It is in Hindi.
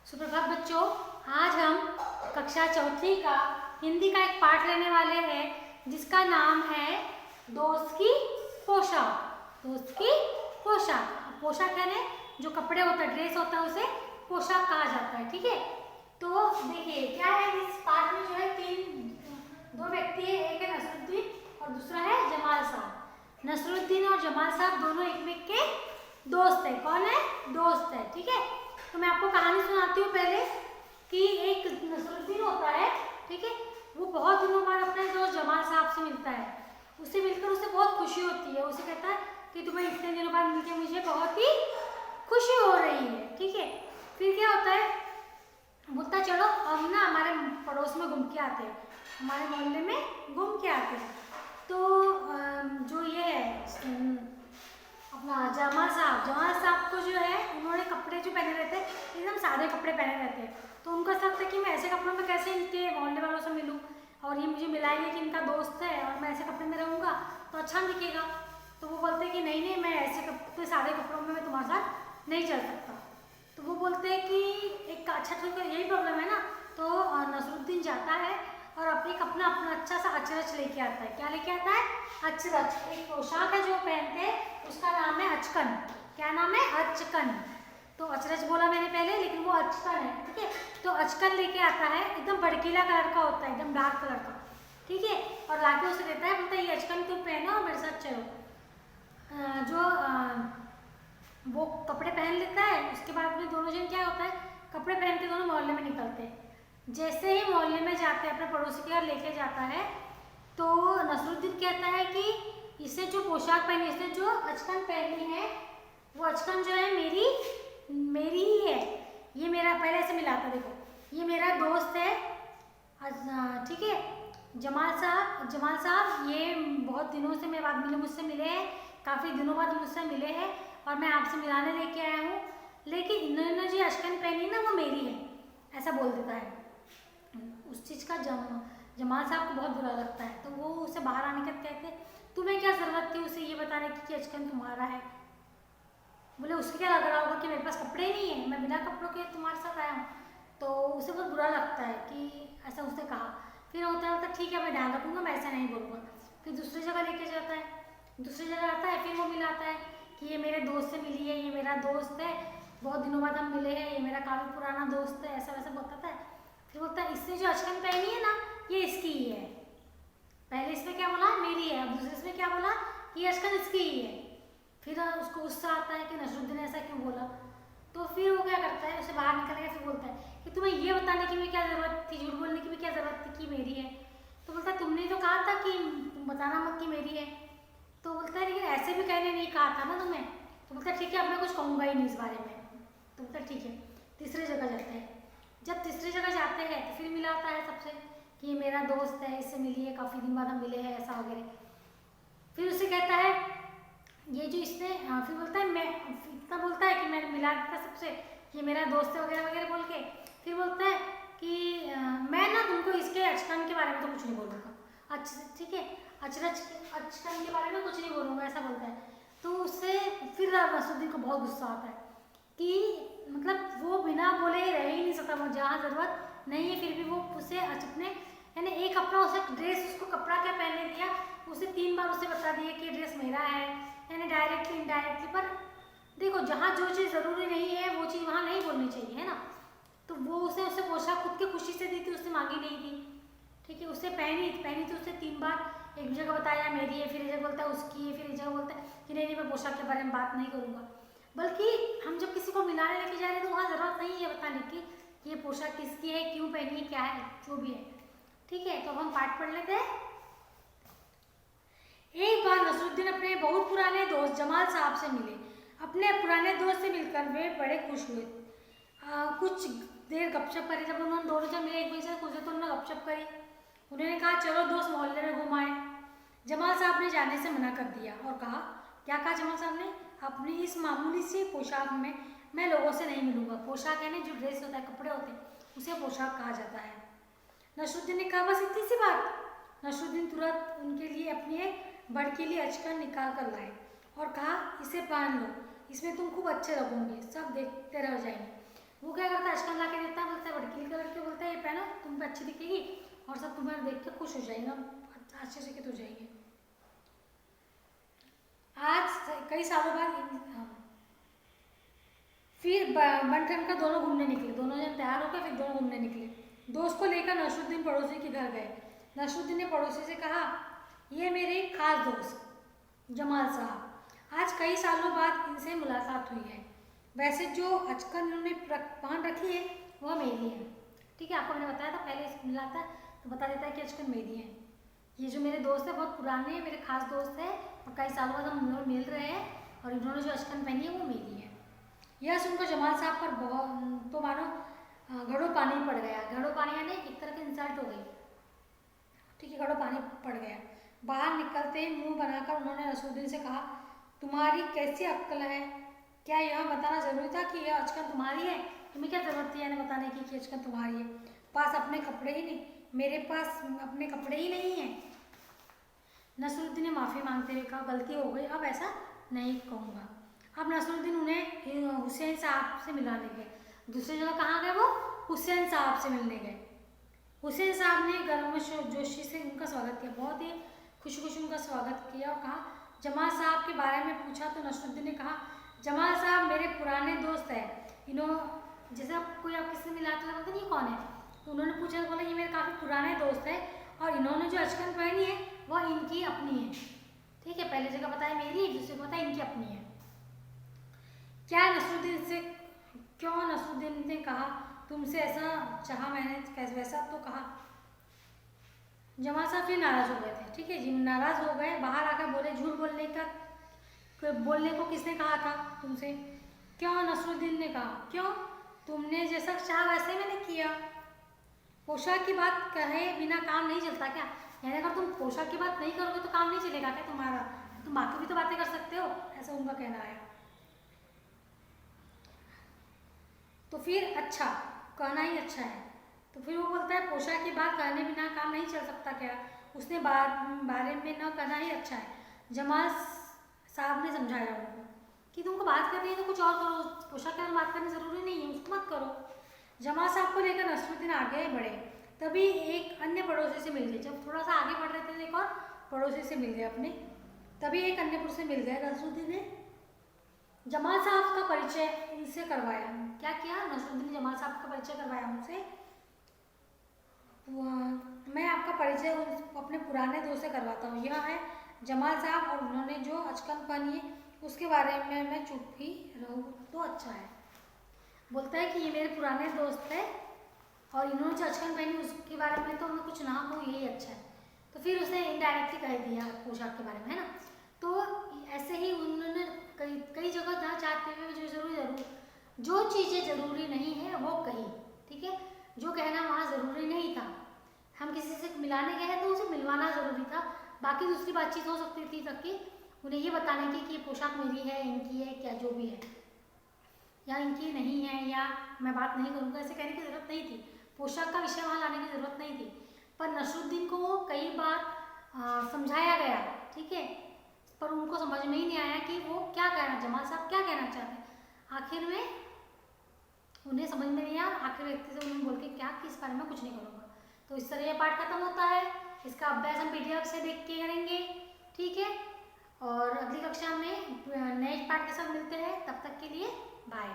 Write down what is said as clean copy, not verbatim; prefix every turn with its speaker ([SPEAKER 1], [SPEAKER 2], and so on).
[SPEAKER 1] सुप्रभात बच्चों, आज हम कक्षा चौथी का हिंदी का एक पाठ लेने वाले हैं जिसका नाम है दोस्त की पोशाक। दोस्त की पोशाक, पोशाक यानी जो कपड़े होता है, ड्रेस होता है, उसे पोशाक कहा जाता है। ठीक है, तो देखिए क्या है इस पाठ में। जो है दो व्यक्ति है, एक है नसरुद्दीन और दूसरा है जमाल साहब। नसरुद्दीन और जमाल साहब दोनों एक के दोस्त है। कौन है? दोस्त है। ठीक है, तो मैं आपको कहानी सुनाती हूँ पहले कि एक नसरुद्दीन होता है। ठीक है, वो बहुत दिनों बाद अपने दोस्त जमाल साहब से मिलता है। उससे मिलकर उसे बहुत खुशी होती है। उसे कहता है कि तुम्हें इतने दिनों बाद मिलकर मुझे बहुत ही खुशी हो रही है। ठीक है, फिर क्या होता है, बोलता चलो हम ना हमारे पड़ोस में घूम के आते हैं, हमारे मोहल्ले में घूम के आते हैं। तो जो ये है अपना जमाल साहब को जो है, उन्होंने कपड़े जो पहने रहते हैं एकदम सादे कपड़े पहने रहते हैं। तो उनको ऐसा लगता है कि मैं ऐसे कपड़ों में कैसे इनके मोहल्ले वालों से मिलूं, और ये मुझे मिलाएंगे कि इनका दोस्त है और मैं ऐसे कपड़े में रहूँगा तो अच्छा दिखेगा। तो वो बोलते हैं कि नहीं नहीं, मैं ऐसे कपड़े सादे कपड़ों में मैं तुम्हारे साथ नहीं चल सकता। तो वो बोलते हैं कि एक अच्छा, तो यही प्रॉब्लम है ना। तो नसरुद्दीन जाता है और अपना अच्छा सा अचरज लेके आता है। क्या लेके आता है? अचरज, एक पोशाक है जो पहनते हैं, उसका नाम है अचकन। क्या नाम है? अचकन। तो अचरज बोला मैंने पहले, लेकिन वो अचकन है। ठीक है, तो अचकन लेके आता है, एकदम भड़कीला कलर का होता है, एकदम डार्क कलर का। ठीक है, और लाके उसे देता है, बोलता है ये अचकन तुम पहनो और मेरे साथ चलो। वो कपड़े पहन लेता है। उसके बाद में दोनों जन क्या होता है, कपड़े पहन के दोनों मोहल्ले में निकलते हैं। जैसे ही मोहल्ले में जाते हैं, अपने पड़ोसी की ओर लेके जाता है, तो नसरुद्दीन कहता है कि इसे जो पोशाक पहनी, इसने जो अचकन पहनी है, वो अचकन जो है मेरी ही है। ये मेरा, पहले से मिलाता, देखो ये मेरा दोस्त है। ठीक है, जमाल साहब ये बहुत दिनों से मेरे बाद मुझसे मिले हैं, काफ़ी दिनों बाद मुझसे मिले हैं और मैं आपसे मिलाने लेके आया हूँ, लेकिन इन्होंने जो अचकन पहनी ना वो मेरी है, ऐसा बोल देता है। उस चीज़ का जमाल साहब को बहुत बुरा लगता है। तो वो उसे बाहर आने के कहते तुम्हें क्या ज़रूरत थी उसे ये बताने की कि अचकन तुम्हारा है। बोले उसके क्या लग रहा होगा कि मेरे पास कपड़े नहीं है, मैं बिना कपड़ों के तुम्हारे साथ आया हूँ। तो उसे बहुत बुरा लगता है कि ऐसा उसने कहा। फिर होता ठीक है, मैं ध्यान रखूँगा, मैं ऐसा नहीं बोलूँगा। फिर दूसरी जगह लेके जाता है, दूसरी जगह आता है, फिर वो मिलाता है कि ये मेरे दोस्त से मिली है, ये मेरा दोस्त है, बहुत दिनों बाद हम मिले हैं, ये मेरा काफ़ी पुराना दोस्त है, ऐसा वैसा बताता है। फिर बोलता है इसने जो अचकन पहनी है ना, ये इसकी ही है। पहले इसमें क्या बोला? मेरी है। अब दूसरे इसमें क्या बोला? ये अचकन इसकी ही है। फिर उसको गुस्सा आता है कि नसरुद्दीन ने ऐसा क्यों बोला। तो फिर वो क्या करता है, उसे बाहर निकलने का फिर बोलता है कि तुम्हें ये बताने की भी क्या ज़रूरत थी, झूठ बोलने की भी क्या ज़रूरत थी कि मेरी है। तो बोलता है तुमने तो कहा था कि तुम बताना मत कि मेरी है। तो बोलता है लेकिन ऐसे भी कहने नहीं कहा था ना तुम्हें। तो बोलता है ठीक है, अब मैं कुछ कहूँगा ही नहीं इस बारे में। तो बोलता है ठीक है। तीसरी जगह जाते हैं। जब तीसरी जगह जाते हैं तो फिर मिलाता है सबसे कि ये मेरा दोस्त है, इससे मिली है, काफ़ी दिन बाद हम मिले हैं, ऐसा वगैरह। फिर उसे कहता है ये जो इसने, फिर बोलता है मैं, इतना बोलता है कि मैंने मिला दिया सबसे, ये मेरा दोस्त है वगैरह वगैरह बोल के। फिर बोलता है कि मैं ना तुमको इसके अचकन के बारे में तो कुछ नहीं बोलूँगा। अच्छा ठीक है, अचकन के बारे में कुछ नहीं बोलूँगा, ऐसा बोलता है। तो उससे फिर नसरुद्दीन को बहुत गुस्सा आता है कि मतलब वो बिना बोले रह ही नहीं सकता, वो जहाँ ज़रूरत नहीं है फिर भी वो उसे अपने, यानी एक अपना उसे ड्रेस, उसको कपड़ा क्या पहनने दिया, उसे 3 बार उसे बता दिया कि ड्रेस मेरा है, यानी डायरेक्टली इनडायरेक्टली। पर देखो जहाँ जो चीज़ ज़रूरी नहीं है वो चीज़ वहाँ नहीं बोलनी चाहिए, है ना। तो वो उसे पोशाक खुद के खुशी से दी थी, उसने मांगी नहीं थी। ठीक है, उससे पहनी थी उसे 3 बार। एक जगह बताया मेरी है, फिर एक जगह बोलता है उसकी है, फिर एक जगह बोलता है कि नहीं नहीं मैं पोशाक के बारे में बात नहीं करूँगा। बल्कि हम जब किसी को मिलाने लेके जा रहे हैं तो वहाँ ज़रूरत नहीं है बताने की कि ये पोशाक किसकी है, क्यों पहनी है, क्या है, जो भी है। ठीक है, तो हम पाठ पढ़ लेते हैं। एक बार नसरुद्दीन अपने बहुत पुराने दोस्त जमाल साहब से मिले। अपने पुराने दोस्त से मिलकर वे बड़े खुश हुए। कुछ देर गपशप करी। जब उन्होंने दोनों जन मिले एक दूसरे से, कुछ देर तो उन्होंने गपशप करी। उन्होंने कहा चलो दोस्त मोहल्ले में घूम आए। जमाल साहब ने जाने से मना कर दिया और कहा, क्या कहा जमाल साहब ने? अपनी इस मामूली सी पोशाक में मैं लोगों से नहीं मिलूंगा। पोशाक यानी जो ड्रेस होता है, कपड़े होते हैं, उसे पोशाक कहा जाता है। नसरुद्दीन ने कहा बस इतनी सी बात। नसरुद्दीन तुरंत उनके लिए अपनी एक भड़कीली अचकन निकाल कर लाए और कहा इसे पहन लो, इसमें तुम खूब अच्छे लगोगे, सब देखते रह जाएंगे। वो क्या करता है, अचकन ला के देता है, बोलता है बड़की कलर के, बोलता है ये पहनो तुम पे अच्छी दिखेगी और सब तुम्हें देख के खुश हो जाएगा, अच्छे से हो जाएंगे। आज कई सालों बाद फिर बन का दोनों घूमने निकले, दोनों जन तैयार होकर फिर दोनों घूमने निकले। दोस्त को लेकर नसरुद्दीन पड़ोसी के घर गए। नसरुद्दीन ने पड़ोसी से कहा, ये मेरे खास दोस्त जमाल साहब, आज कई सालों बाद इनसे मुलाकात हुई है। वैसे जो अचकन इन्होंने पहन रखी है वह मेरी है। ठीक है, आपको मैंने बताया था पहले मिला था तो बता देता है कि अचकन मेरी है। ये जो मेरे दोस्त है बहुत पुराने हैं, मेरे खास दोस्त है और कई सालों बाद हम लोग मिल रहे हैं और इन्होंने जो अचकन पहनी है वो मेरी है। यह सुनकर जमाल साहब पर बहुत तो मानो घड़ों पानी पड़ गया। घड़ों पानी यानी एक तरह की इंसल्ट हो गई। ठीक है, घड़ों पानी पड़ गया। बाहर निकलते ही मुंह बनाकर उन्होंने नसरुद्दीन से कहा, तुम्हारी कैसी अक्ल है, क्या यह बताना जरूरी था कि यह अचकन तुम्हारी है? तुम्हें क्या जरूरत थी यानी बताने की कि अचकन तुम्हारी है? पास अपने कपड़े ही नहीं, मेरे पास अपने कपड़े ही नहीं है। नसरुद्दीन ने माफ़ी मांगते हुए कहा, गलती हो गई, अब ऐसा नहीं कहूँगा। अब नसरुद्दीन उन्हें हुसैन साहब से मिलाने गए। दूसरी जगह कहाँ गए वो? हुसैन साहब से मिलने गए। हुसैन साहब ने गर्मजोशी से उनका स्वागत किया, बहुत ही खुशी खुशी उनका स्वागत किया और कहा, जमाल साहब के बारे में पूछा तो नसरुद्दीन ने कहा, जमाल साहब मेरे पुराने दोस्त हैं। जैसे कोई आप किसी से मिला तो लगता नहीं कौन है, तो उन्होंने पूछा तो बोला ये मेरे काफ़ी पुराने दोस्त हैं और इन्होंने जो अचकन पहनी है वह इनकी अपनी है। ठीक है, पहले जगह बताया मेरी है, दूसरी बताया इनकी अपनी है। क्यों नसरुद्दीन ने कहा, तुमसे ऐसा चाहा मैंने, कैसे वैसा तो कहा। जमाल साहब फिर नाराज हो गए थे। ठीक है जी, नाराज हो गए, बाहर आकर बोले, झूठ बोलने को किसने कहा था तुमसे? क्यों? नसरुद्दीन ने कहा, क्यों? तुमने जैसा चाहा वैसे ही मैंने किया। पोशाक की बात कहे बिना काम नहीं चलता क्या? यानी अगर तुम पोशाक की बात नहीं करोगे तो काम नहीं चलेगा क्या तुम्हारा? तुम बाकी भी तो बातें कर सकते हो, ऐसा उनका कहना है। तो फिर अच्छा, कहना ही अच्छा है। तो फिर वो बोलता है, पोशाक की बात कहने बिना काम नहीं चल सकता क्या? उसने बारे में न कहना ही अच्छा है। जमाल साहब ने समझाया उनको कि तुमको बात करनी है तो कुछ और करो, पोशाक के बारे में बात करनी जरूरी नहीं है, उसको मत करो। जमाल साहब को लेकर नसरुद्दीन आगे बढ़े, तभी एक अन्य पड़ोसी से मिल गए। जब थोड़ा सा आगे बढ़ रहे थे एक और पड़ोसी से मिल गए अपने, तभी एक अन्य पुरुष से मिल गए। नसरुद्दीन ने जमाल साहब का परिचय उनसे करवाया। क्या किया? नसरुद्दीन ने जमाल साहब का परिचय करवाया उनसे। मैं आपका परिचय अपने पुराने दोस्त से करवाता हूँ, यह है जमाल साहब और उन्होंने जो अचकन पहनी है उसके बारे में मैं चुप ही रहूँ तो अच्छा है। बोलता है कि ये मेरे पुराने दोस्त है और इन्होंने जो अचकन पहनी उसके बारे में तो मैं कुछ ना कहूँ, यही अच्छा है। तो फिर उसने इनडायरेक्टली कह दिया पोशाक के बारे में, है ना। तो ऐसे ही उन्होंने कई जगह ना चाहते हुए जो चीज़ें ज़रूरी नहीं है वो कही। ठीक है, जो कहना वहाँ ज़रूरी नहीं था। हम किसी से मिलाने गए हैं तो उसे मिलवाना ज़रूरी था, बाकी दूसरी बातचीत हो सकती थी तब कि उन्हें ये बताने की कि ये पोशाक मेरी है, इनकी है, क्या जो भी है, या इनकी नहीं है, या मैं बात नहीं करूँगा, ऐसे कहने की ज़रूरत नहीं थी। पोशाक का विषय वहाँ लाने की ज़रूरत नहीं थी। पर नसरुद्दीन को वो कई बार समझाया गया, ठीक है, पर उनको समझ में ही नहीं आया कि वो क्या कहना, जमाल साहब क्या कहना चाहते हैं। आखिर में उन्हें समझ में नहीं आया, आखिर व्यक्ति से उन्होंने बोल के क्या कि इस बारे में कुछ नहीं करूँगा। तो इस तरह ये पाठ खत्म होता है। इसका अभ्यास हम PDF से देख के करेंगे, ठीक है। और अगली कक्षा में नए पाठ के साथ मिलते हैं, तब तक के लिए बाय।